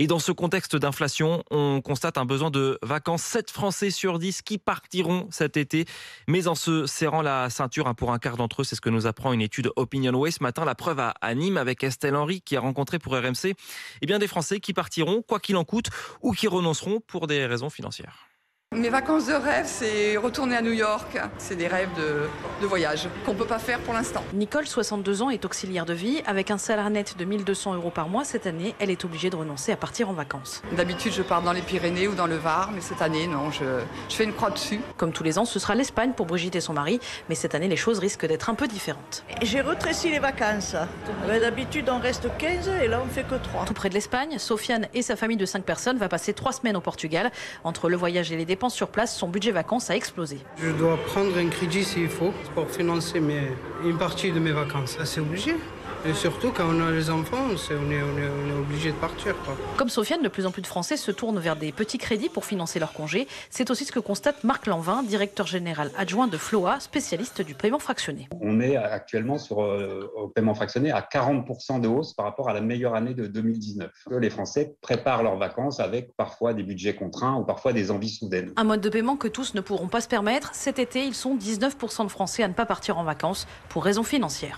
Et dans ce contexte d'inflation, on constate un besoin de vacances. 7 Français sur 10 qui partiront cet été, mais en se serrant la ceinture pour un quart d'entre eux. C'est ce que nous apprend une étude OpinionWay ce matin. La preuve à Nîmes avec Estelle Henry qui a rencontré pour RMC des Français qui partiront quoi qu'il en coûte ou qui renonceront pour des raisons financières. Mes vacances de rêve, c'est retourner à New York. C'est des rêves de voyage qu'on ne peut pas faire pour l'instant. Nicole, 62 ans, est auxiliaire de vie. Avec un salaire net de 1 200 € par mois, cette année, elle est obligée de renoncer à partir en vacances. D'habitude, je pars dans les Pyrénées ou dans le Var, mais cette année, non, je fais une croix dessus. Comme tous les ans, ce sera l'Espagne pour Brigitte et son mari. Mais cette année, les choses risquent d'être un peu différentes. J'ai rétréci les vacances. D'habitude, on reste 15 et là, on ne fait que 3. Tout près de l'Espagne, Sofiane et sa famille de 5 personnes va passer 3 semaines au Portugal. Entre le voyage et les dépenses sur place, son budget vacances a explosé. Je dois prendre un crédit s'il faut pour financer une partie de mes vacances. C'est obligé. Et surtout quand on a les enfants, on est obligé de partir, quoi. Comme Sofiane, de plus en plus de Français se tournent vers des petits crédits pour financer leurs congés. C'est aussi ce que constate Marc Lanvin, directeur général adjoint de Floa, spécialiste du paiement fractionné. On est actuellement au paiement fractionné à 40% de hausse par rapport à la meilleure année de 2019. Les Français préparent leurs vacances avec parfois des budgets contraints ou parfois des envies soudaines. Un mode de paiement que tous ne pourront pas se permettre. Cet été, ils sont 19% de Français à ne pas partir en vacances pour raisons financières.